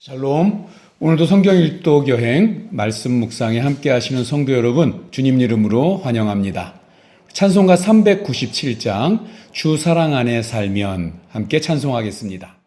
샬롬. 오늘도 성경 일독 여행 말씀 묵상에 함께 하시는 성도 여러분, 주님 이름으로 환영합니다. 찬송가 397장 주 사랑 안에 살면 함께 찬송하겠습니다.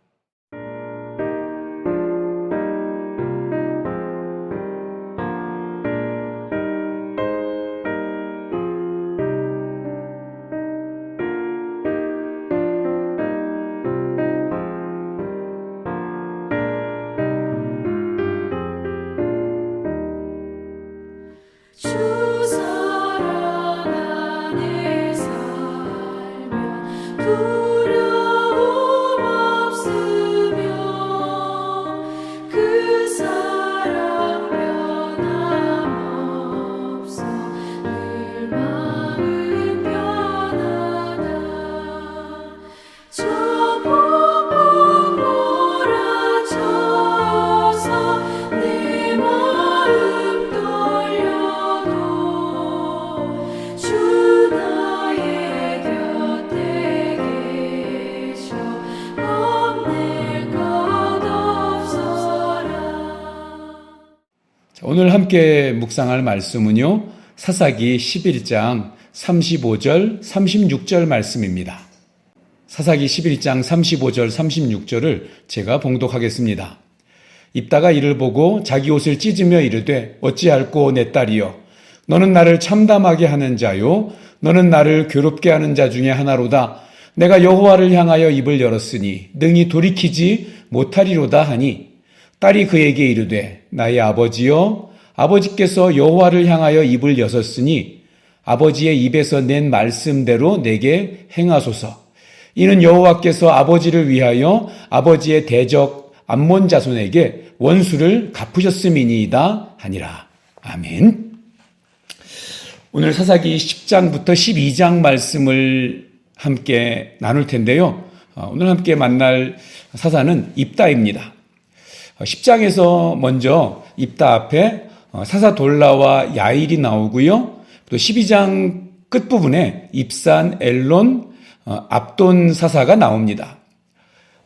오늘 함께 묵상할 말씀은요, 사사기 11장 35절, 36절 말씀입니다. 사사기 11장 35절, 36절을 제가 봉독하겠습니다. 입다가 이를 보고 자기 옷을 찢으며 이르되 어찌할꼬 내 딸이여, 너는 나를 참담하게 하는 자요, 너는 나를 괴롭게 하는 자 중에 하나로다. 내가 여호와를 향하여 입을 열었으니 능히 돌이키지 못하리로다 하니, 딸이 그에게 이르되 나의 아버지여, 아버지께서 여호와를 향하여 입을 여셨으니 아버지의 입에서 낸 말씀대로 내게 행하소서. 이는 여호와께서 아버지를 위하여 아버지의 대적 암몬 자손에게 원수를 갚으셨음이니이다 하니라. 아멘. 오늘 사사기 10장부터 12장 말씀을 함께 나눌 텐데요. 오늘 함께 만날 사사는 입다입니다. 10장에서 먼저 입다 앞에 사사 돌라와 야일이 나오고요. 또 12장 끝부분에 입산, 엘론, 압돈 사사가 나옵니다.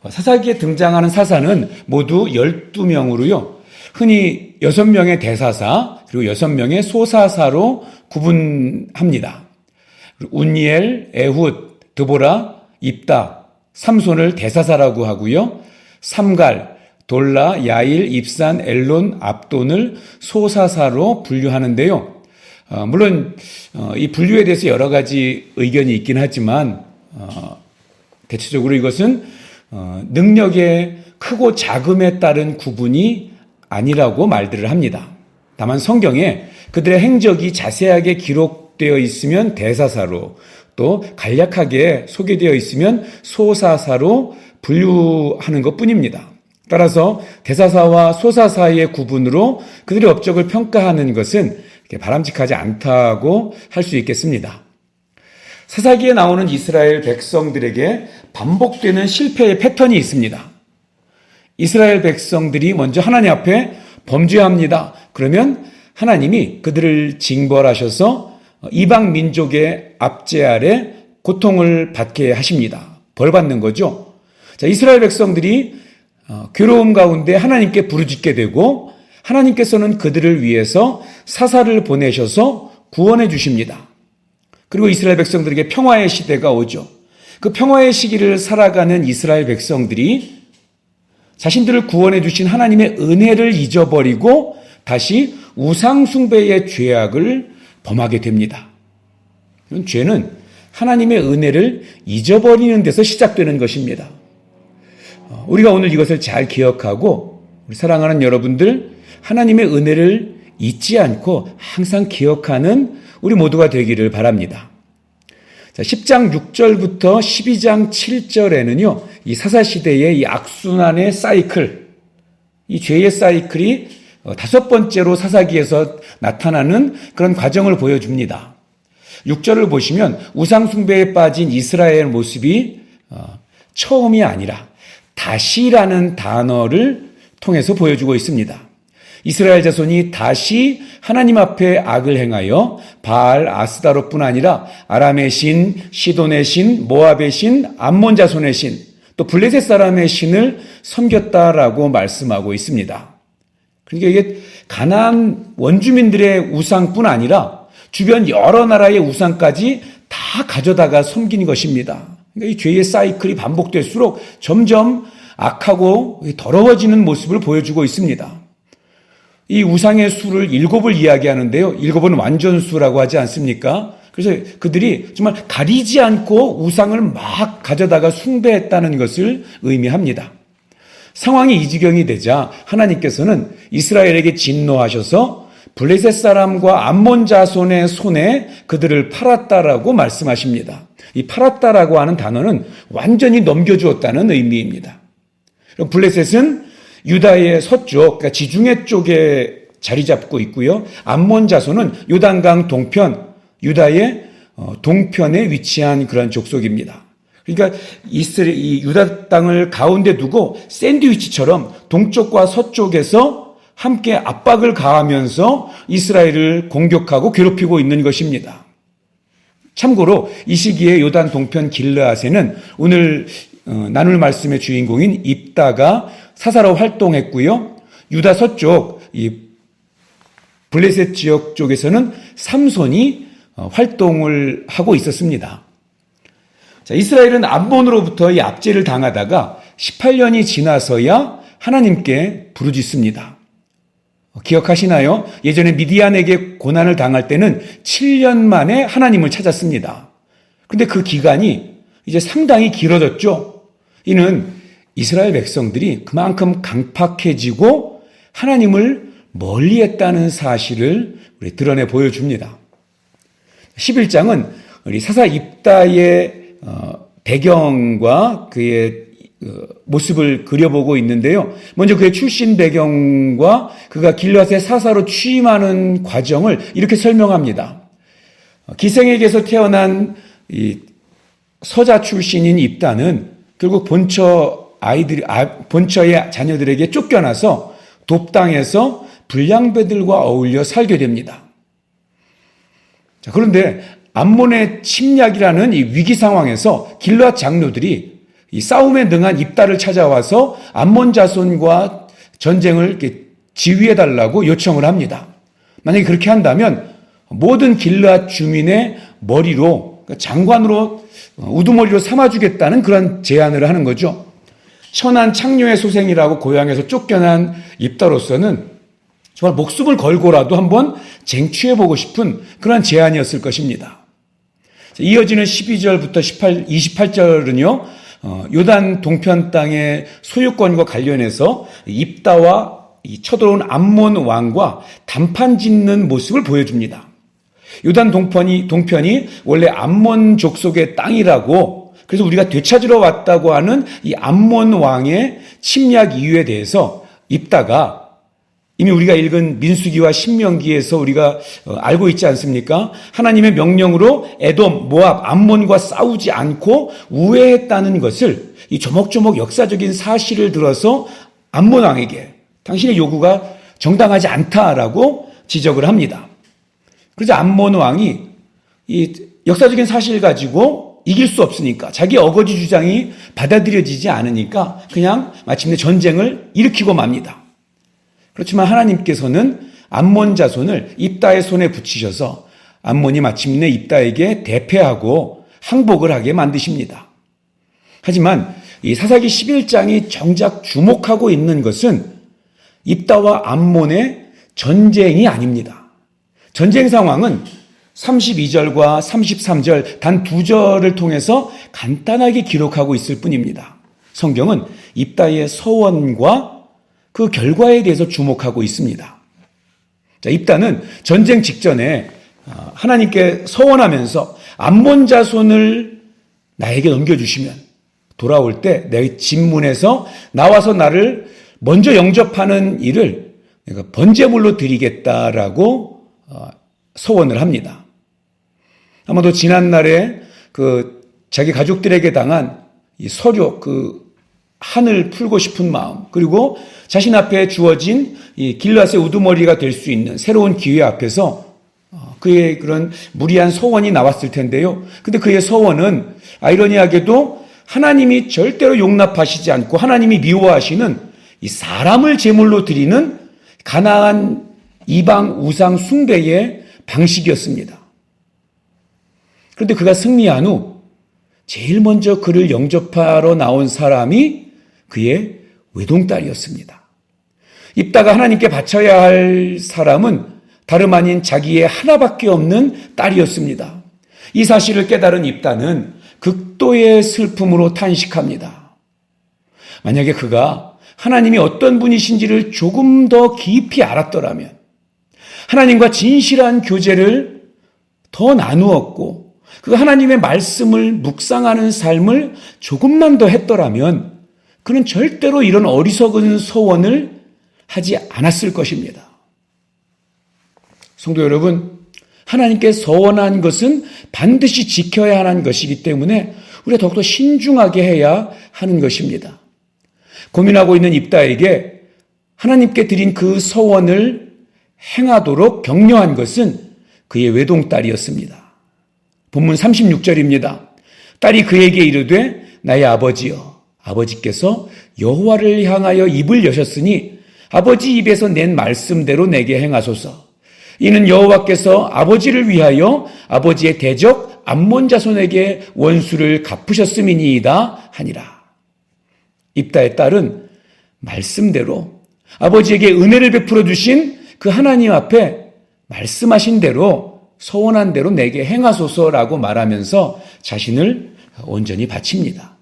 사사기에 등장하는 사사는 모두 12명으로요. 흔히 6명의 대사사 그리고 6명의 소사사로 구분합니다. 운니엘, 에훗, 드보라, 입다, 삼손을 대사사라고 하고요. 삼갈, 돌라, 야일, 입산, 엘론, 압돈을 소사사로 분류하는데요. 물론 이 분류에 대해서 여러 가지 의견이 있긴 하지만 대체적으로 이것은 능력의 크고 작음에 따른 구분이 아니라고 말들을 합니다. 다만 성경에 그들의 행적이 자세하게 기록되어 있으면 대사사로, 또 간략하게 소개되어 있으면 소사사로 분류하는 것뿐입니다. 따라서 대사사와 소사사의 구분으로 그들의 업적을 평가하는 것은 바람직하지 않다고 할 수 있겠습니다. 사사기에 나오는 이스라엘 백성들에게 반복되는 실패의 패턴이 있습니다. 이스라엘 백성들이 먼저 하나님 앞에 범죄합니다. 그러면 하나님이 그들을 징벌하셔서 이방 민족의 압제 아래 고통을 받게 하십니다. 벌 받는 거죠. 자, 이스라엘 백성들이 괴로움 가운데 하나님께 부르짖게 되고 하나님께서는 그들을 위해서 사사를 보내셔서 구원해 주십니다. 그리고 이스라엘 백성들에게 평화의 시대가 오죠. 그 평화의 시기를 살아가는 이스라엘 백성들이 자신들을 구원해 주신 하나님의 은혜를 잊어버리고 다시 우상 숭배의 죄악을 범하게 됩니다. 이런 죄는 하나님의 은혜를 잊어버리는 데서 시작되는 것입니다. 우리가 오늘 이것을 잘 기억하고 우리 사랑하는 여러분들, 하나님의 은혜를 잊지 않고 항상 기억하는 우리 모두가 되기를 바랍니다. 자, 10장 6절부터 12장 7절에는요, 이 사사시대의 이 악순환의 사이클, 이 죄의 사이클이 5번째로 사사기에서 나타나는 그런 과정을 보여줍니다. 6절을 보시면 우상숭배에 빠진 이스라엘 모습이 처음이 아니라 다시라는 단어를 통해서 보여주고 있습니다. 이스라엘 자손이 다시 하나님 앞에 악을 행하여 바알 아스다롯뿐 아니라 아람의 신, 시돈의 신, 모압의 신, 암몬 자손의 신, 또 블레셋 사람의 신을 섬겼다라고 말씀하고 있습니다. 그러니까 이게 가나안 원주민들의 우상뿐 아니라 주변 여러 나라의 우상까지 다 가져다가 섬긴 것입니다. 그러니까 이 죄의 사이클이 반복될수록 점점 악하고 더러워지는 모습을 보여주고 있습니다. 이 우상의 수를 7을 이야기하는데요. 7은 완전수라고 하지 않습니까? 그래서 그들이 정말 가리지 않고 우상을 막 가져다가 숭배했다는 것을 의미합니다. 상황이 이 지경이 되자 하나님께서는 이스라엘에게 진노하셔서 블레셋 사람과 암몬 자손의 손에 그들을 팔았다라고 말씀하십니다. 이 팔았다라고 하는 단어는 완전히 넘겨주었다는 의미입니다. 블레셋은 유다의 서쪽, 그러니까 지중해 쪽에 자리 잡고 있고요. 암몬 자손은 요단강 동편, 유다의 동편에 위치한 그런 족속입니다. 그러니까 이 유다 땅을 가운데 두고 샌드위치처럼 동쪽과 서쪽에서 함께 압박을 가하면서 이스라엘을 공격하고 괴롭히고 있는 것입니다. 참고로 이 시기에 요단 동편 길르앗에는 오늘 나눌 말씀의 주인공인 입다가 사사로 활동했고요. 유다 서쪽 이 블레셋 지역 쪽에서는 삼손이 활동을 하고 있었습니다. 자, 이스라엘은 암몬으로부터 이 압제를 당하다가 18년이 지나서야 하나님께 부르짖습니다. 기억하시나요? 예전에 미디안에게 고난을 당할 때는 7년 만에 하나님을 찾았습니다. 그런데 그 기간이 이제 상당히 길어졌죠. 이는 이스라엘 백성들이 그만큼 강팍해지고 하나님을 멀리했다는 사실을 우리 드러내 보여줍니다. 11장은 우리 사사 입다의 배경과 그의 모습을 그려보고 있는데요. 먼저 그의 출신 배경과 그가 길앗의 사사로 취임하는 과정을 이렇게 설명합니다. 기생에게서 태어난 이 서자 출신인 입다는 결국 본처의 자녀들에게 쫓겨나서 돕당에서 불량배들과 어울려 살게 됩니다. 자, 그런데 암몬의 침략이라는 이 위기 상황에서 길앗 장로들이 이 싸움에 능한 입다를 찾아와서 암몬 자손과 전쟁을 이렇게 지휘해달라고 요청을 합니다. 만약에 그렇게 한다면 모든 길앗 주민의 머리로, 장관으로 우두머리로 삼아주겠다는 그런 제안을 하는 거죠. 천한 창녀의 소생이라고 고향에서 쫓겨난 입다로서는 정말 목숨을 걸고라도 한번 쟁취해보고 싶은 그런 제안이었을 것입니다. 이어지는 12절부터 28절은요, 요단 동편 땅의 소유권과 관련해서 입다와 쳐들어온 암몬 왕과 단판 짓는 모습을 보여줍니다. 요단 동편이 원래 암몬 족속의 땅이라고, 그래서 우리가 되찾으러 왔다고 하는 이 암몬 왕의 침략 이유에 대해서 입다가 이미 우리가 읽은 민수기와 신명기에서 우리가 알고 있지 않습니까? 하나님의 명령으로 에돔, 모압, 암몬과 싸우지 않고 우회했다는 것을 이 조목조목 역사적인 사실을 들어서 암몬 왕에게 당신의 요구가 정당하지 않다라고 지적을 합니다. 그래서 암몬 왕이 이 역사적인 사실 가지고 이길 수 없으니까, 자기 어거지 주장이 받아들여지지 않으니까 그냥 마침내 전쟁을 일으키고 맙니다. 그렇지만 하나님께서는 암몬 자손을 입다의 손에 붙이셔서 암몬이 마침내 입다에게 대패하고 항복을 하게 만드십니다. 하지만 이 사사기 11장이 정작 주목하고 있는 것은 입다와 암몬의 전쟁이 아닙니다. 전쟁 상황은 32절과 33절 단 2절을 통해서 간단하게 기록하고 있을 뿐입니다. 성경은 입다의 서원과 그 결과에 대해서 주목하고 있습니다. 자, 입다는 전쟁 직전에 하나님께 서원하면서 암몬 자손을 나에게 넘겨주시면 돌아올 때 내 집문에서 나와서 나를 먼저 영접하는 일을 내가 번제물로 드리겠다라고 서원을 합니다. 아마도 지난날에 그 자기 가족들에게 당한 이 서류, 그 한을 풀고 싶은 마음, 그리고 자신 앞에 주어진 이 길앗의 우두머리가 될 수 있는 새로운 기회 앞에서 그의 그런 무리한 서원이 나왔을 텐데요. 근데 그의 서원은 아이러니하게도 하나님이 절대로 용납하시지 않고 하나님이 미워하시는 이 사람을 제물로 드리는 가나안 이방 우상 숭배의 방식이었습니다. 그런데 그가 승리한 후 제일 먼저 그를 영접하러 나온 사람이 그의 외동딸이었습니다. 입다가 하나님께 바쳐야 할 사람은 다름 아닌 자기의 하나밖에 없는 딸이었습니다. 이 사실을 깨달은 입다는 극도의 슬픔으로 탄식합니다. 만약에 그가 하나님이 어떤 분이신지를 조금 더 깊이 알았더라면, 하나님과 진실한 교제를 더 나누었고 그 하나님의 말씀을 묵상하는 삶을 조금만 더 했더라면 그는 절대로 이런 어리석은 소원을 하지 않았을 것입니다. 성도 여러분, 하나님께 서원한 것은 반드시 지켜야 하는 것이기 때문에 우리가 더욱더 신중하게 해야 하는 것입니다. 고민하고 있는 입다에게 하나님께 드린 그 서원을 행하도록 격려한 것은 그의 외동딸이었습니다. 본문 36절입니다. 딸이 그에게 이르되 나의 아버지여, 아버지께서 여호와를 향하여 입을 여셨으니 아버지 입에서 낸 말씀대로 내게 행하소서. 이는 여호와께서 아버지를 위하여 아버지의 대적 암몬 자손에게 원수를 갚으셨음이니이다 하니라. 입다의 딸은 말씀대로 아버지에게 은혜를 베풀어 주신 그 하나님 앞에 말씀하신 대로 서원한 대로 내게 행하소서라고 말하면서 자신을 온전히 바칩니다.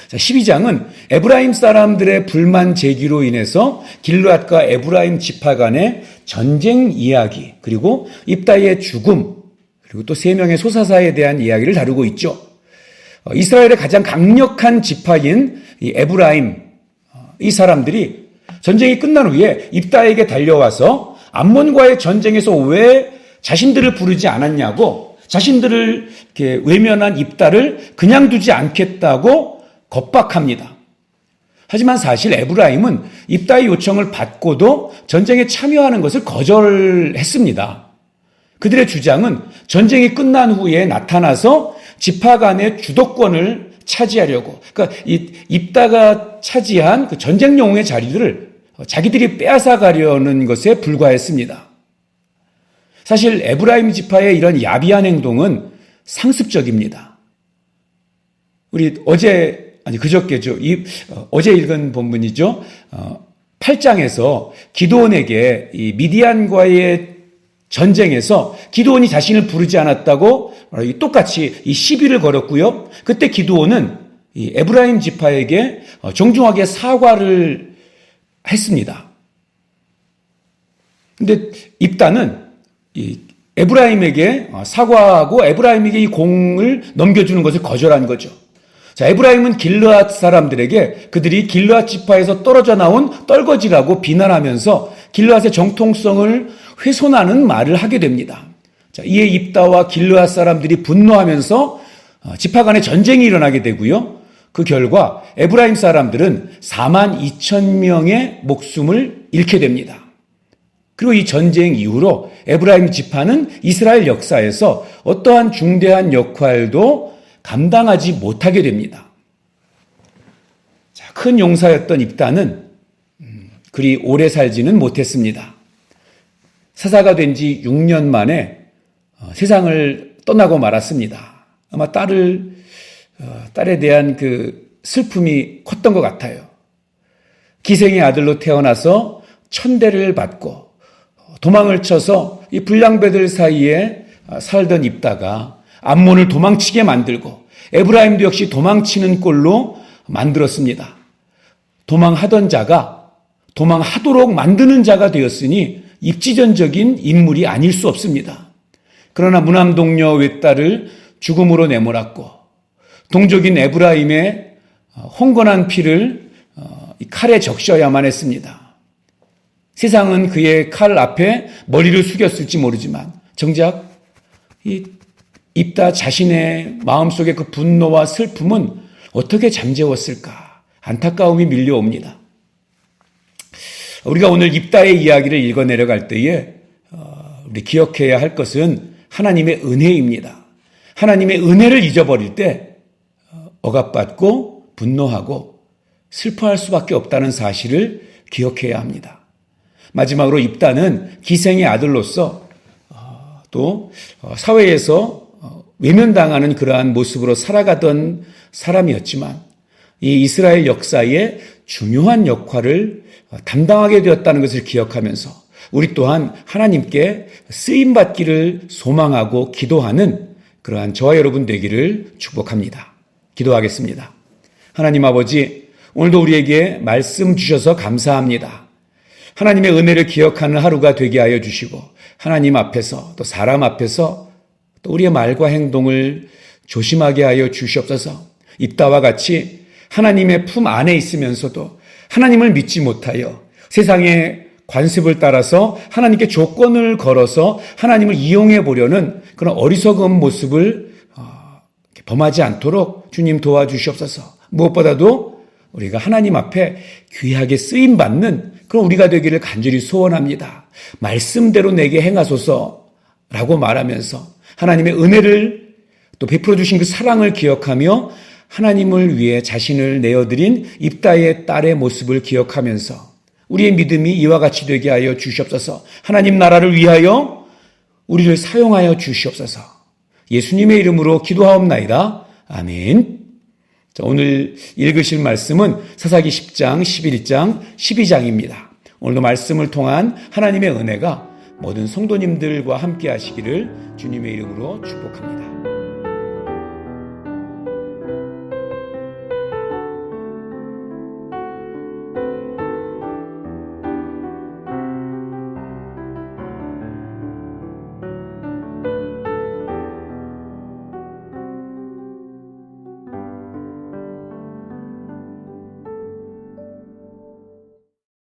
12장은 에브라임 사람들의 불만 제기로 인해서 길르앗과 에브라임 지파 간의 전쟁 이야기, 그리고 입다의 죽음, 그리고 또 3명의 소사사에 대한 이야기를 다루고 있죠. 이스라엘의 가장 강력한 지파인 이 에브라임, 이 사람들이 전쟁이 끝난 후에 입다에게 달려와서 암몬과의 전쟁에서 왜 자신들을 부르지 않았냐고, 자신들을 이렇게 외면한 입다를 그냥 두지 않겠다고 겁박합니다. 하지만 사실 에브라임은 입다의 요청을 받고도 전쟁에 참여하는 것을 거절했습니다. 그들의 주장은 전쟁이 끝난 후에 나타나서 지파 간의 주도권을 차지하려고, 그러니까 이 입다가 차지한 그 전쟁 영웅의 자리들을 자기들이 빼앗아 가려는 것에 불과했습니다. 사실 에브라임 지파의 이런 야비한 행동은 상습적입니다. 우리 그저께죠. 어제 읽은 본문이죠. 8장에서 기드온에게 이 미디안과의 전쟁에서 기드온이 자신을 부르지 않았다고 똑같이 이 시비를 걸었고요. 그때 기드온은 이 에브라임 지파에게 정중하게 사과를 했습니다. 근데 입다는 이 에브라임에게 사과하고 에브라임에게 이 공을 넘겨주는 것을 거절한 거죠. 자, 에브라임은 길르앗 사람들에게 그들이 길르앗 지파에서 떨어져 나온 떨거지라고 비난하면서 길르앗의 정통성을 훼손하는 말을 하게 됩니다. 자, 이에 입다와 길르앗 사람들이 분노하면서 지파 간의 전쟁이 일어나게 되고요. 그 결과 에브라임 사람들은 42,000명의 목숨을 잃게 됩니다. 그리고 이 전쟁 이후로 에브라임 지파는 이스라엘 역사에서 어떠한 중대한 역할도 감당하지 못하게 됩니다. 자, 큰 용사였던 입다는 그리 오래 살지는 못했습니다. 사사가 된 지 6년 만에 세상을 떠나고 말았습니다. 아마 딸에 대한 그 슬픔이 컸던 것 같아요. 기생의 아들로 태어나서 천대를 받고 도망을 쳐서 이 불량배들 사이에 살던 입다가 암몬을 도망치게 만들고 에브라임도 역시 도망치는 꼴로 만들었습니다. 도망하던 자가 도망하도록 만드는 자가 되었으니 입지전적인 인물이 아닐 수 없습니다. 그러나 무남동녀 외딸을 죽음으로 내몰았고 동족인 에브라임의 홍건한 피를 칼에 적셔야만 했습니다. 세상은 그의 칼 앞에 머리를 숙였을지 모르지만 정작 이 입다 자신의 마음속의 그 분노와 슬픔은 어떻게 잠재웠을까? 안타까움이 밀려옵니다. 우리가 오늘 입다의 이야기를 읽어 내려갈 때에 우리 기억해야 할 것은 하나님의 은혜입니다. 하나님의 은혜를 잊어버릴 때 억압받고 분노하고 슬퍼할 수밖에 없다는 사실을 기억해야 합니다. 마지막으로 입다는 기생의 아들로서 또 사회에서 외면당하는 그러한 모습으로 살아가던 사람이었지만 이 이스라엘 역사에 중요한 역할을 담당하게 되었다는 것을 기억하면서 우리 또한 하나님께 쓰임받기를 소망하고 기도하는 그러한 저와 여러분 되기를 축복합니다. 기도하겠습니다. 하나님 아버지, 오늘도 우리에게 말씀 주셔서 감사합니다. 하나님의 은혜를 기억하는 하루가 되게 하여 주시고 하나님 앞에서 또 사람 앞에서 또 우리의 말과 행동을 조심하게 하여 주시옵소서. 입다와 같이 하나님의 품 안에 있으면서도 하나님을 믿지 못하여 세상의 관습을 따라서 하나님께 조건을 걸어서 하나님을 이용해 보려는 그런 어리석은 모습을 범하지 않도록 주님 도와주시옵소서. 무엇보다도 우리가 하나님 앞에 귀하게 쓰임받는 그런 우리가 되기를 간절히 소원합니다. 말씀대로 내게 행하소서라고 말하면서 하나님의 은혜를 또 베풀어 주신 그 사랑을 기억하며 하나님을 위해 자신을 내어드린 입다의 딸의 모습을 기억하면서 우리의 믿음이 이와 같이 되게 하여 주시옵소서. 하나님 나라를 위하여 우리를 사용하여 주시옵소서. 예수님의 이름으로 기도하옵나이다. 아멘. 자, 오늘 읽으실 말씀은 사사기 10장, 11장, 12장입니다. 오늘도 말씀을 통한 하나님의 은혜가 모든 성도님들과 함께 하시기를 주님의 이름으로 축복합니다.